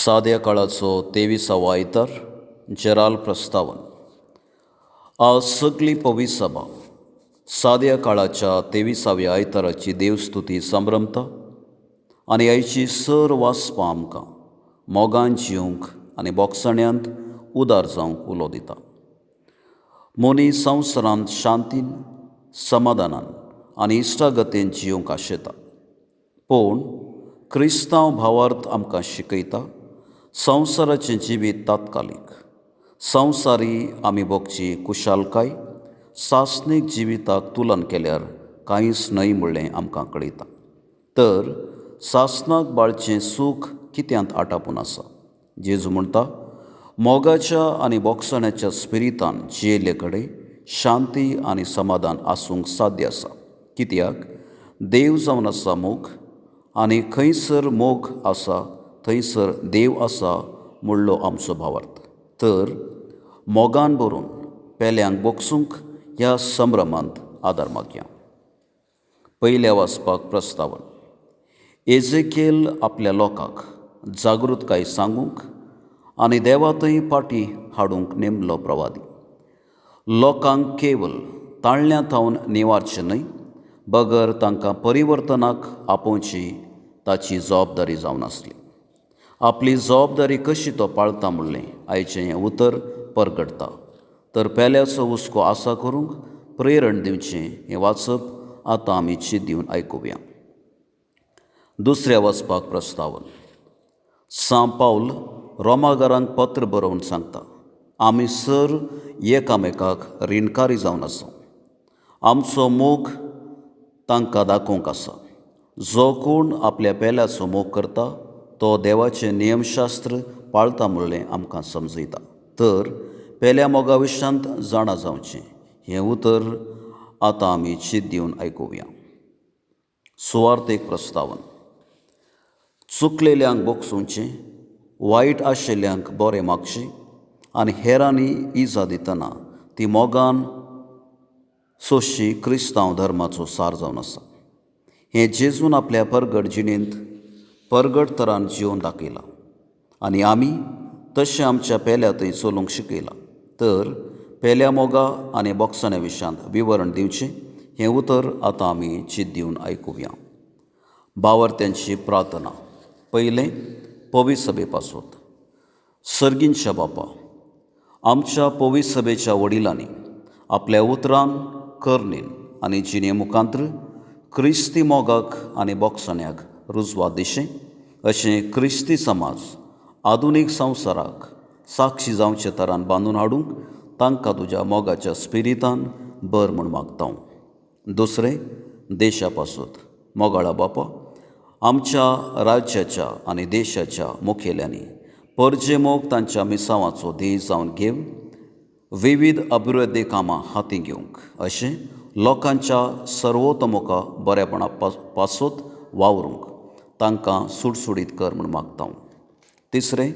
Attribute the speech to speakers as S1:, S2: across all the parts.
S1: साद्या काळाचो 23वा आयतार जेराल प्रस्तावन. आज सगळी पवित्र सभा साद्या काळाच्या 23व्या आयताराची देवस्तुती संभ्रमता आनी आयची सर वाचपां आमकां मोगान जिवंक आनी बोगसण्यांत उदार जावंक उलो दिता. मनीस संवसारांत शांतीन, समाधानान आनी इश्टागतेन जिवंक आशेता. पूण क्रिस्तांव भावार्थ आमकां शिकयता संवसाराचें जिवीत तात्कालीक. संवसारी आमी भोगची कुशालकाय सासणीक जिविताक तुलन केल्यार कांयच न्हय म्हणलें आमकां कळयता. तर सासणाक बाळचें सूख कित्यांत आटापून आसा. जेजू म्हणटा, मोगाच्या आनी बोगसण्याच्या स्पिरितान जियेले कडेन शांती आनी समाधान आसूंक साध्य आसा. कित्याक देव जावन आसा मोग, आनी खंयसर मोग आसा थंयसर देव आसा म्हणलो आमचो भावार्थ. तर मोगान भरून पेल्यांक बोगसूंक ह्या संभ्रमांत आदार मागया. पयल्या वाचपाक प्रस्तावन. एजेकिएल आपल्या लोकांक जागृतकाय सांगूंक आनी देवातय फाटीं हाडूंक नेमलो प्रवादी. लोकांक केवल ताळण्यांत थावन निवारचें न्हय, बगर तांकां परिवर्तनाक आपोवची ताची जबाबदारी जावन आसली. आपली जबाबदारी कशी तो पाळता म्हणलें आयचें हें उतर परगटता. तर पेल्याचो हुस्को आसा करूंक प्रेरण दिवचें हें वाचप आतां आमी चीत दिवन आयकुया. दुसऱ्या वाचपाक प्रस्तावन. पाऊल रोमाकारांक पत्र बरोवन सांगता, आमी सर एकामेकाक रिणकारी जावन आसा. आमचो मोग तांकां दाखोवंक आसा. जो कोण आपल्या पेल्याचो मोग करता तो देवाचें नियमशास्त्र पाळता म्हणलें आमकां समजयता. तर पेल्या मोगा विशांत जाणा जावचें हें उतर आतां आमी चीत दिवन आयकुया. सुवार्थेक प्रस्तावन. चुकलेल्यांक बोगसूंचें, वायट आशिल्ल्यांक बरें मागचें आनी हेरांनी इजा दितना ती मोगान सोंसची क्रिस्तांव धर्माचो सार जावन आसा. हें जेजून आपल्या परगट जिणेंत परगट तरान जिवन दाखयलां आनी आमी तशें आमच्या पेल्यातय चलूंक शिकयलां. तर पेल्या मोगा आनी बोगसण्या विशांत विवरण दिवचें हें उतर आतां आमी चीत दिवन आयकुया. भावार्थ्यांची प्रार्थना. पयलें पवित्र सभे पासत. सर्गींच्या बापा, आमच्या पवित्र सभेच्या वडिलांनी आपल्या उतरान, करणेन आनी जिणे मुखांत्र क्रिस्ती मोगाक आनी बोगसण्याक रुजवात दिशें अशें क्रिस्ती समाज आधुनीक संवसाराक साक्षी जावचे तरान बांदून हाडूंक तांकां तुज्या मोगाच्या स्पिरितान बर म्हूण मागता. दुसरें देशा पासत. मोगाळा बापा, आमच्या राज्याच्या आनी देशाच्या मुखेल्यांनी परजे मोग तांच्या मिसावांचो ध्येय जावन घेवन विविध अभिवृद्धी कामां हातीं घेवंक अशें लोकांच्या सर्वोतोमुखा बरेपणा पासत वावरूंक तांकां सुटसुडीत कर म्हूण मागता. तिसरें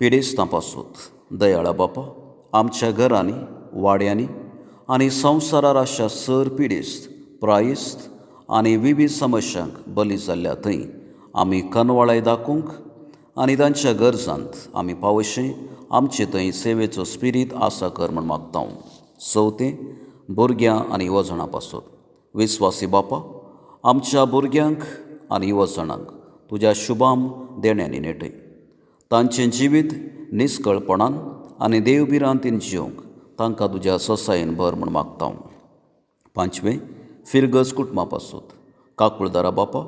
S1: पिडेस्तां पासत. दयाळा बापा, आमच्या घरांनी, वाड्यांनी आनी संवसारार अशा सर पिडेस्त, प्रायस्त आनी विविध समस्यांक बली जाल्ल्या थंय आमी कनवाळाय दाखोवंक आनी तांच्या गरजांत आमी पावशें आमचे थंय सेवेचो स्पिरीत आसा कर म्हूण मागता. चवथें भुरग्यां आनी युवजणां पासत. विस्वासी बापा, आमच्या भुरग्यांक आनी युवजणांक तुज्या शुभाम देण्यांनी नेटय. तांचें जिवीत निस्कळपणान आनी देवबिरांतीन जिवंक तांकां तुज्या ससायेन भर म्हूण मागता. पांचवें फिरगज कुटुंबा पासत. काकुळदारा बापा,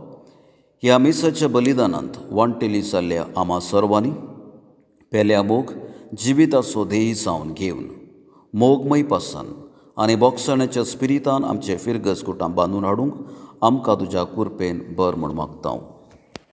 S1: ह्या मिसाच्या बलिदानांत वांटेली जाल्ल्या आम्हा सर्वांनी पेल्या मोग जिविताचो ध्येय जावन घेवन मोगमय पासान आनी बोगसण्याच्या स्पिरितान आमचे फिरगज कुटां बांदून हाडूंक आमकां तुज्या कुरपेन बर म्हूण मागता.